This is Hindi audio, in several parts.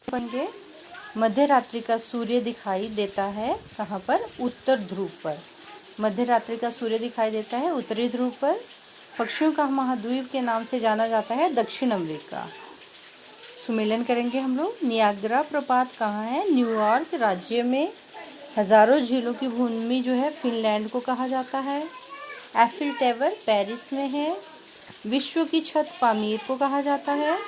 पढ़ेंगे। मध्य रात्रि का सूर्य दिखाई देता है कहाँ पर? उत्तर ध्रुव पर। मध्य रात्रि का सूर्य दिखाई देता है उत्तरी ध्रुव पर। पक्षियों का महाद्वीप के नाम से जाना जाता है दक्षिण अमेरिका। सुमेलन करेंगे हम लोग। नियाग्रा प्रपात कहाँ है? न्यूयॉर्क राज्य में। हजारों झीलों की भूमि जो है फिनलैंड को कहा जाता है। एफिल टावर पेरिस में है। विश्व की छत पामीर को कहा जाता है।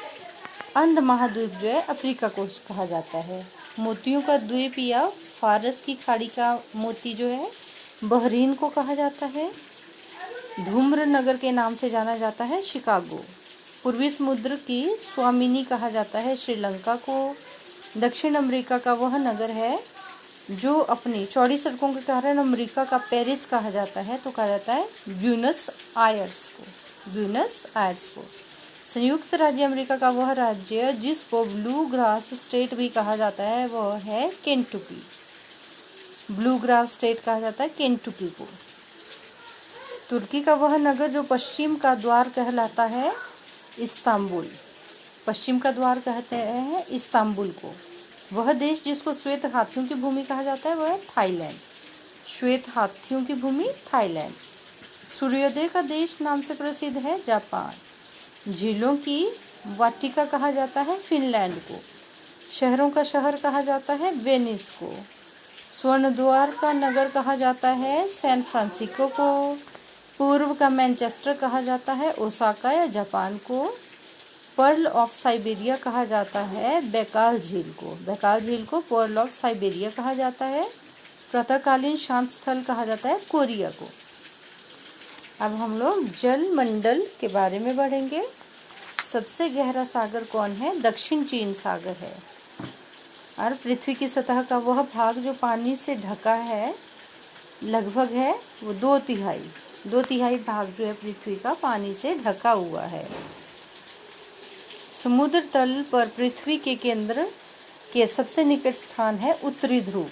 अंध महाद्वीप जो है अफ्रीका को कहा जाता है। मोतियों का द्वीप या फारस की खाड़ी का मोती जो है बहरीन को कहा जाता है। धूम्र नगर के नाम से जाना जाता है शिकागो। पूर्वी समुद्र की स्वामिनी कहा जाता है श्रीलंका को। दक्षिण अमेरिका का वह नगर है जो अपनी चौड़ी सड़कों के कारण अमेरिका का पेरिस कहा जाता है, तो कहा जाता है ब्यूनस आयर्स को। संयुक्त राज्य अमेरिका का वह राज्य जिसको ब्लू ग्रास स्टेट भी कहा जाता है वह है केंटुकी। ब्लू ग्रास स्टेट कहा जाता है केंटुकी को। तुर्की का वह नगर जो पश्चिम का द्वार कहलाता है इस्तांबुल। पश्चिम का द्वार कहते हैं इस्तांबुल को। वह देश जिसको श्वेत हाथियों की भूमि कहा जाता है वह है थाईलैंड। श्वेत हाथियों की भूमि थाईलैंड। सूर्योदय का देश नाम से प्रसिद्ध है जापान। झीलों की वाटिका कहा जाता है फिनलैंड को। शहरों का शहर कहा जाता है वेनिस को। स्वर्ण द्वार का नगर कहा जाता है सैन फ्रांसिस्को को। पूर्व का मैनचेस्टर कहा जाता है ओसाका या जापान को। पर्ल ऑफ साइबेरिया कहा जाता है बैकाल झील को पर्ल ऑफ साइबेरिया कहा जाता है। प्रातःकालीन शांत स्थल कहा जाता है कोरिया को। अब हम लोग जल मंडल के बारे में पढ़ेंगे। सबसे गहरा सागर कौन है? दक्षिण चीन सागर है। और पृथ्वी की सतह का वह भाग जो पानी से ढका है लगभग है वो 2/3 भाग जो है पृथ्वी का पानी से ढका हुआ है। समुद्र तल पर पृथ्वी के केंद्र के सबसे निकट स्थान है उत्तरी ध्रुव।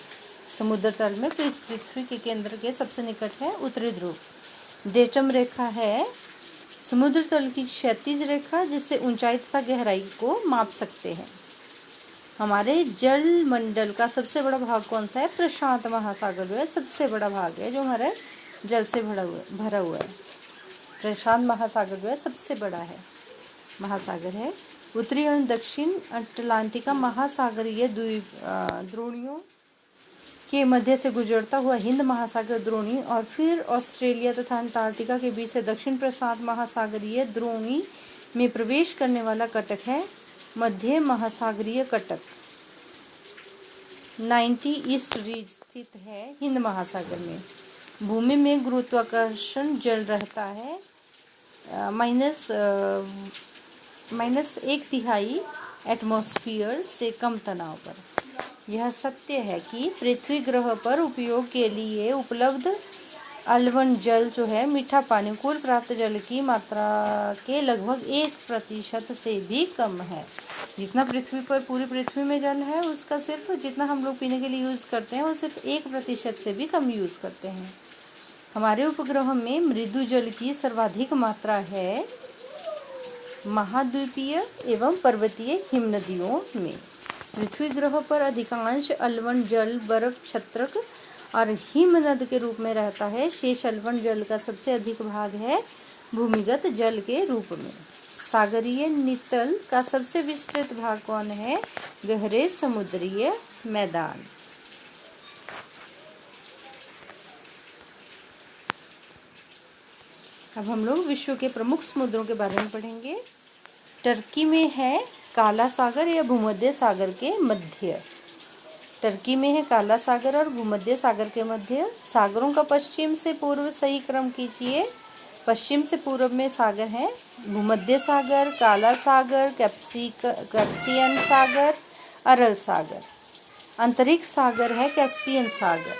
समुद्र तल में पृथ्वी के केंद्र के सबसे निकट है उत्तरी ध्रुव। डेटम रेखा है समुद्र तल की क्षैतिज रेखा जिससे ऊंचाई तथा गहराई को माप सकते हैं। हमारे जल मंडल का सबसे बड़ा भाग कौन सा है? प्रशांत महासागर जो है सबसे बड़ा भाग है जो हमारे जल से भरा हुआ है। प्रशांत महासागर जो है सबसे बड़ा है महासागर है। उत्तरी और दक्षिण अटलांटिका महासागरीय द्रोणियों के मध्य से गुजरता हुआ हिंद महासागर द्रोणी और फिर ऑस्ट्रेलिया तथा अंटार्कटिका के बीच से दक्षिण प्रशांत महासागरीय द्रोणी में प्रवेश करने वाला कटक है मध्य महासागरीय कटक। 90 ईस्ट रीज स्थित है हिंद महासागर में। भूमि में गुरुत्वाकर्षण जल रहता है -1/3 एटमॉस्फेयर से कम तनाव पर। यह सत्य है कि पृथ्वी ग्रह पर उपयोग के लिए उपलब्ध अलवण जल जो है मीठा पानी कुल प्राप्त जल की मात्रा के लगभग 1% से भी कम है। जितना पृथ्वी पर पूरी पृथ्वी में जल है उसका सिर्फ जितना हम लोग पीने के लिए यूज़ करते हैं वो सिर्फ 1% से भी कम यूज़ करते हैं। हमारे उपग्रह में मृदु जल की सर्वाधिक मात्रा है महाद्वीपीय एवं पर्वतीय हिमनदियों में। पृथ्वी ग्रह पर अधिकांश अलवण जल बर्फ छत्रक और हिमनद के रूप में रहता है। शेष अलवण जल का सबसे अधिक भाग है भूमिगत जल के रूप में। सागरीय नितल का सबसे विस्तृत भाग कौन है? गहरे समुद्रीय मैदान। अब हम लोग विश्व के प्रमुख समुद्रों के बारे में पढ़ेंगे। टर्की में है काला सागर या भूमध्य सागर के मध्य। टर्की में है काला सागर और भूमध्य सागर के मध्य। सागरों का पश्चिम से पूर्व सही क्रम कीजिए। पश्चिम से पूर्व में सागर हैं भूमध्य सागर, काला सागर, कैप्सियन सागर, अरल सागर। आंतरिक सागर है कैस्पियन सागर।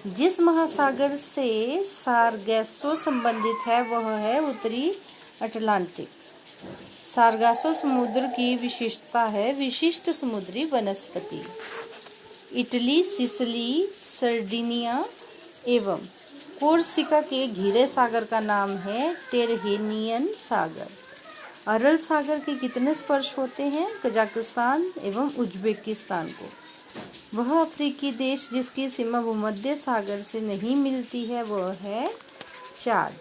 जिस महासागर से सारगैसो संबंधित है वह है उत्तरी अटलांटिक। सारगासो समुद्र की विशेषता है विशिष्ट समुद्री वनस्पति। इटली, सिसिली, सर्डिनिया एवं कोर्सिका के घिरे सागर का नाम है टेरहेनियन सागर। अरल सागर के कितने स्पर्श होते हैं कजाकिस्तान एवं उज्बेकिस्तान को। वह अफ्रीकी देश जिसकी सीमा भूमध्य सागर से नहीं मिलती है वह है चाद।